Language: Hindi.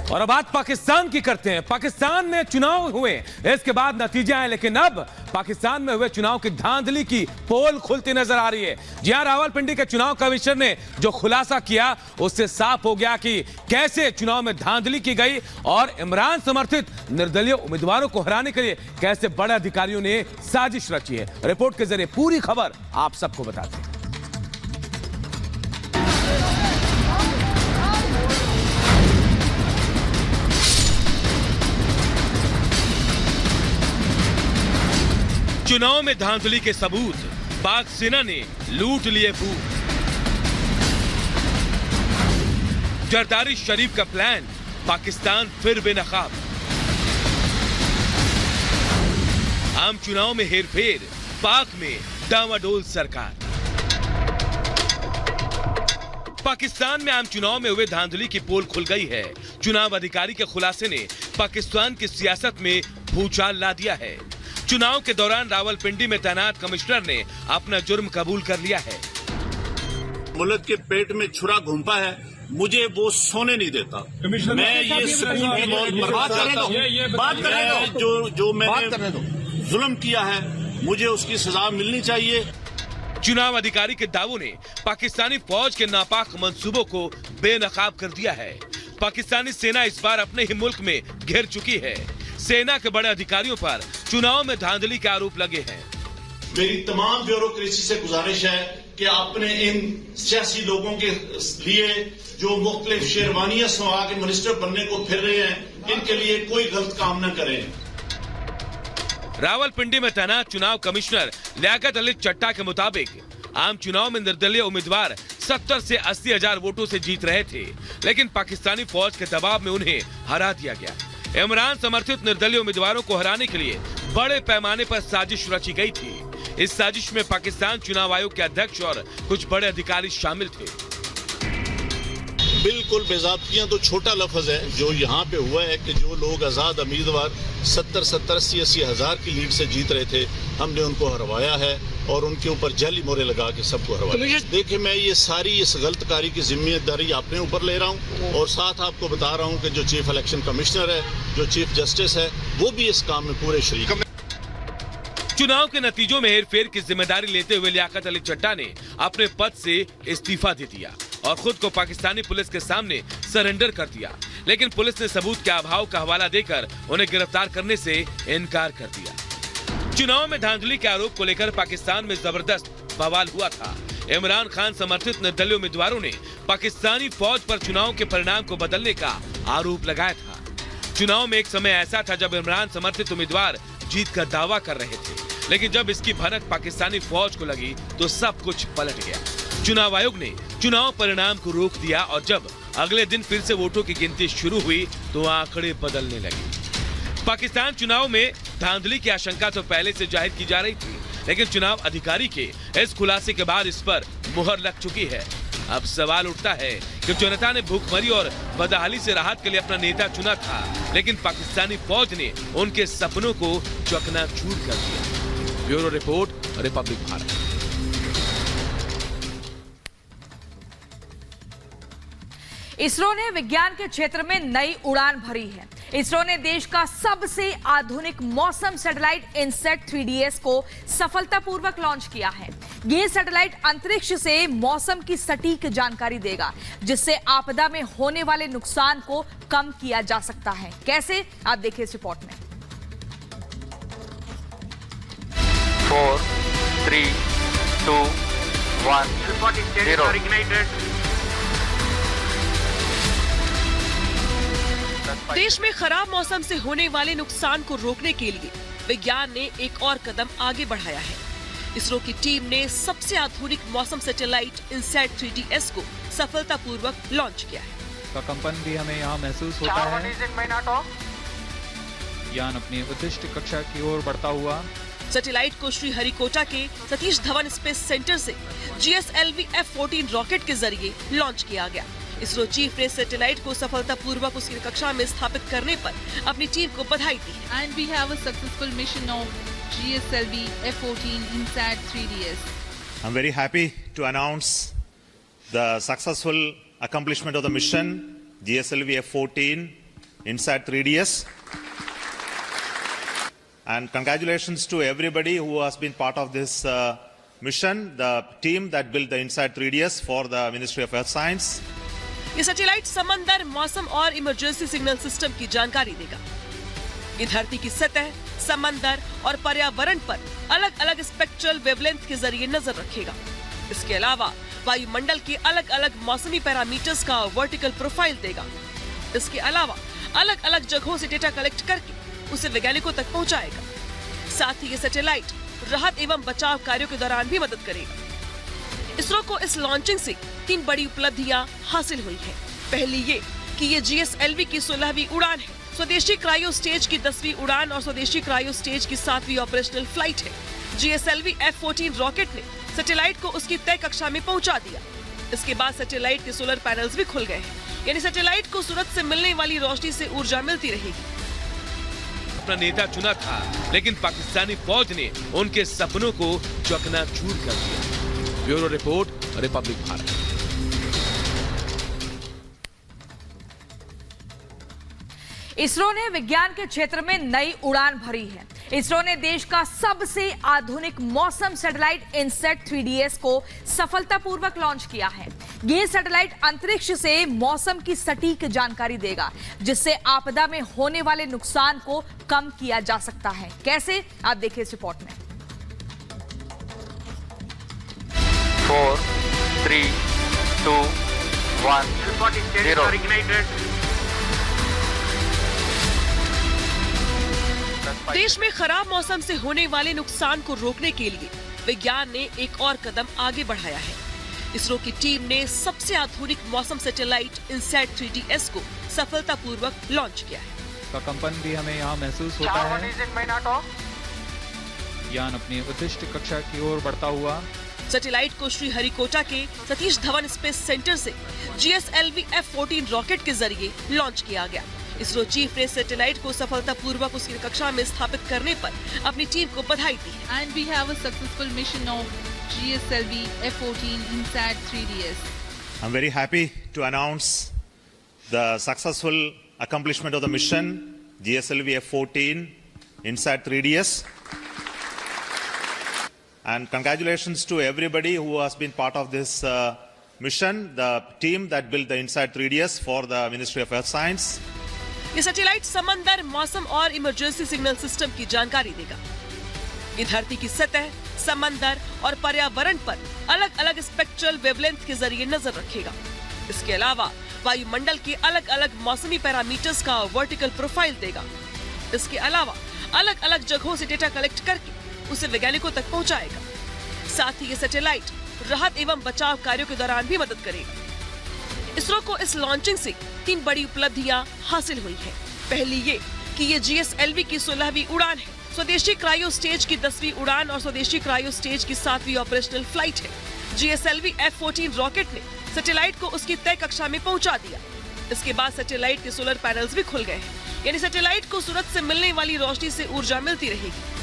और अब बात पाकिस्तान की करते हैं। पाकिस्तान में चुनाव हुए, इसके बाद नतीजे आए, लेकिन अब पाकिस्तान में हुए चुनाव की धांधली की पोल खुलती नजर आ रही है। जी हां, रावलपिंडी के चुनाव कमिश्नर ने जो खुलासा किया उससे साफ हो गया कि कैसे चुनाव में धांधली की गई और इमरान समर्थित निर्दलीय उम्मीदवारों को हराने के लिए कैसे बड़े अधिकारियों ने साजिश रची है। रिपोर्ट के जरिए पूरी खबर आप सबको बताते हैं। चुनाव में धांधली के सबूत, पाक सेना ने लूट लिए बूथ। जरदारी शरीफ का प्लान, पाकिस्तान फिर बेनकाब। आम चुनाव में हेरफेर, पाक में डामाडोल सरकार। पाकिस्तान में आम चुनाव में हुए धांधली की पोल खुल गई है। चुनाव अधिकारी के खुलासे ने पाकिस्तान की सियासत में भूचाल ला दिया है। चुनाव के दौरान रावलपिंडी में तैनात कमिश्नर ने अपना जुर्म कबूल कर लिया है। मुल्क के पेट में छुरा घूमता है, मुझे वो सोने नहीं देता। मैं ये सुकून की मौत मरना चाहता हूँ। जो मैंने जुल्म किया है, मुझे उसकी सजा मिलनी चाहिए। चुनाव अधिकारी के दावों ने पाकिस्तानी फौज के नापाक मंसूबों को बेनकाब कर दिया है। पाकिस्तानी सेना इस बार अपने ही मुल्क में घिर चुकी है। सेना के बड़े अधिकारियों पर चुनाव में धांधली के आरोप लगे हैं। मेरी तमाम ब्यूरोक्रेसी से गुजारिश है कि अपने इन सियासी लोगों के लिए जो मुख्तलिफ शेरवानियां सवा के मिनिस्टर बनने को फिर रहे हैं, इनके लिए कोई गलत काम न करें। रावलपिंडी में तैनात चुनाव कमिश्नर लियाकत अली चट्टा के मुताबिक आम चुनाव में निर्दलीय उम्मीदवार 70 से 80 हजार वोटों से जीत रहे थे, लेकिन पाकिस्तानी फौज के दबाव में उन्हें हरा दिया गया। इमरान समर्थित निर्दलीय उम्मीदवारों को हराने के लिए बड़े पैमाने पर साजिश रची गई थी। इस साजिश में पाकिस्तान चुनाव आयोग के अध्यक्ष और कुछ बड़े अधिकारी शामिल थे। बिल्कुल बेज़ाब्तियां तो छोटा लफ्ज है। जो यहाँ पे हुआ है कि जो लोग आजाद उम्मीदवार 70-80 हजार की लीड से जीत रहे थे, हमने उनको हरवाया है और उनके ऊपर जाली मोहरे लगा के सबको हरवाया। देखिए, मैं ये सारी इस गलतकारी की जिम्मेदारी अपने ऊपर ले रहा हूँ और साथ आपको बता रहा हूँ कि जो चीफ इलेक्शन कमिश्नर है, जो चीफ जस्टिस है, वो भी इस काम में पूरे शरीक हैं। चुनाव के नतीजों में हेरफेर की जिम्मेदारी लेते हुए लियाकत अली चट्टा ने अपने पद से इस्तीफा दे दिया और खुद को पाकिस्तानी पुलिस के सामने सरेंडर कर दिया, लेकिन पुलिस ने सबूत के अभाव का हवाला देकर उन्हें गिरफ्तार करने से इनकार कर दिया। चुनाव में धांधली के आरोप को लेकर पाकिस्तान में जबरदस्त बवाल हुआ था। इमरान खान समर्थित निर्दलीय उम्मीदवारों ने पाकिस्तानी फौज पर चुनाव के परिणाम को बदलने का आरोप लगाया था। चुनाव में एक समय ऐसा था जब इमरान समर्थित उम्मीदवार जीत का दावा कर रहे थे, लेकिन जब इसकी भनक पाकिस्तानी फौज को लगी तो सब कुछ पलट गया। चुनाव आयोग ने चुनाव परिणाम को रोक दिया और जब अगले दिन फिर से वोटों की गिनती शुरू हुई तो आंकड़े बदलने लगे। पाकिस्तान चुनाव में धांधली की आशंका तो पहले से जाहिर की जा रही थी, लेकिन चुनाव अधिकारी के इस खुलासे के बाद इस पर मुहर लग चुकी है। अब सवाल उठता है कि जनता ने भूखमरी और बदहाली से राहत के लिए अपना नेता चुना था, लेकिन पाकिस्तानी फौज ने उनके सपनों को चकनाचूर कर दिया। Bureau report, Republic Bharat. ISRO ने विज्ञान के क्षेत्र में नई उड़ान भरी है। इसरो ने देश का सबसे आधुनिक मौसम सैटेलाइट इनसैट 3DS को सफलतापूर्वक लॉन्च किया है। ये सैटेलाइट अंतरिक्ष से मौसम की सटीक जानकारी देगा, जिससे आपदा में होने वाले नुकसान को कम किया जा सकता है। कैसे, आप देखिए इस रिपोर्ट में। 4, 3, 2, 1, 0। देश में खराब मौसम से होने वाले नुकसान को रोकने के लिए विज्ञान ने एक और कदम आगे बढ़ाया है। इसरो की टीम ने सबसे आधुनिक मौसम सैटेलाइट इनसैट 3DS को सफलतापूर्वक लॉन्च किया है। का कंपन भी हमें यहाँ महसूस होता है। यान अपनी उद्दिष्ट कक्षा की ओर बढ़ता हुआ। सैटेलाइट को श्रीहरिकोटा के सतीश धवन स्पेस सेंटर से GSLV F-14 रॉकेट के जरिए लॉन्च किया गया। इसरो चीफ ने सैटेलाइट को सफलतापूर्वक उसकी कक्षा में स्थापित करने पर अपनी टीम को बधाई दी है। And we have a successful mission of GSLV F-14 INSAT 3DS. I'm very happy to announce the successful accomplishment of the mission GSLV F-14 inside 3DS. And congratulations to everybody who has been part of this mission, the team that built the Inside 3DS for the Ministry of Earth Science. ये सैटेलाइट समंदर, मौसम और इमरजेंसी सिग्नल सिस्टम की जानकारी देगा। ये धरती की सतह, समंदर और पर्यावरण पर अलग अलग स्पेक्ट्रल वेवलेंथ के जरिए नजर रखेगा। इसके अलावा वायुमंडल के अलग अलग मौसमी पैरामीटर्स का वर्टिकल प्रोफाइल देगा। इसके अलावा अलग अलग जगहों से डेटा कलेक्ट करके उसे वैज्ञानिकों तक पहुंचाएगा। साथ ही ये सैटेलाइट राहत एवं बचाव कार्यों के दौरान भी मदद करेगा। इसरो को इस लॉन्चिंग से 3 बड़ी उपलब्धियां हासिल हुई हैं। पहली ये कि ये GSLV की 16वीं उड़ान है, स्वदेशी क्रायो स्टेज की 10वीं उड़ान और स्वदेशी क्रायो स्टेज की 7वीं ऑपरेशनल फ्लाइट है। GSLV F-14 रॉकेट ने सैटेलाइट को उसकी तय कक्षा में पहुंचा दिया। इसके बाद सैटेलाइट के सोलर पैनल्स भी खुल गए हैं, यानी सैटेलाइट को सूरज से मिलने वाली रोशनी से ऊर्जा मिलती रहेगी। अपना नेता चुना था, लेकिन पाकिस्तानी फौज ने उनके सपनों को चकनाचूर कर दिया। Bureau report, Republic Bharat. ISRO ने विज्ञान के क्षेत्र में नई उड़ान भरी है। इसरो ने देश का सबसे आधुनिक मौसम सैटेलाइट इनसैट 3DS को सफलतापूर्वक लॉन्च किया है। ये सैटेलाइट अंतरिक्ष से मौसम की सटीक जानकारी देगा, जिससे आपदा में होने वाले नुकसान को कम किया जा सकता है। कैसे, आप देखिए इस रिपोर्ट में। 4, 3, 2, 1, 0। देश में खराब मौसम से होने वाले नुकसान को रोकने के लिए विज्ञान ने एक और कदम आगे बढ़ाया है। इसरो की टीम ने सबसे आधुनिक मौसम सैटेलाइट इनसैट 3DS को सफलतापूर्वक लॉन्च किया है। का कंपन भी हमें यहाँ महसूस होता है। यान अपनी उद्दिष्ट कक्षा की ओर बढ़ता हुआ। सैटेलाइट को श्रीहरिकोटा के सतीश धवन स्पेस सेंटर से GSLV F-14 रॉकेट के जरिए लॉन्च किया गया। इसरो चीफ ने सैटेलाइट को सफलतापूर्वक उसकी कक्षा में स्थापित करने पर अपनी टीम को बधाई दी है। And we have a successful mission of GSLV F-14 INSAT 3DS. I'm very happy to announce the successful accomplishment of the mission, GSLV F-14 INSAT 3DS. And congratulations to everybody who has been part of this mission, the team that built the INSAT 3DS for the Ministry of Earth Science. ये सैटेलाइट समंदर, मौसम और इमरजेंसी सिग्नल सिस्टम की जानकारी देगा। ये धरती की सतह, समंदर और पर्यावरण पर अलग अलग स्पेक्ट्रल वेवलेंथ के जरिए नजर रखेगा। इसके अलावा वायुमंडल के अलग अलग मौसमी पैरामीटर्स का वर्टिकल प्रोफाइल देगा। इसके अलावा अलग अलग जगहों से डेटा कलेक्ट करके उसे वैज्ञानिकों तक पहुंचाएगा। साथ ही ये सैटेलाइट राहत एवं बचाव कार्यों के दौरान भी मदद करेगा। इसरो को इस लॉन्चिंग से 3 बड़ी उपलब्धियां हासिल हुई हैं। पहली ये कि ये GSLV की 16वीं उड़ान है, स्वदेशी क्रायो स्टेज की 10वीं उड़ान और स्वदेशी क्रायो स्टेज की 7वीं ऑपरेशनल फ्लाइट है। GSLV F-14 रॉकेट ने सैटेलाइट को उसकी तय कक्षा में पहुंचा दिया। इसके बाद सैटेलाइट के सोलर पैनल्स भी खुल गए हैं, यानी सैटेलाइट को सूरज से मिलने वाली रोशनी से ऊर्जा मिलती रहेगी।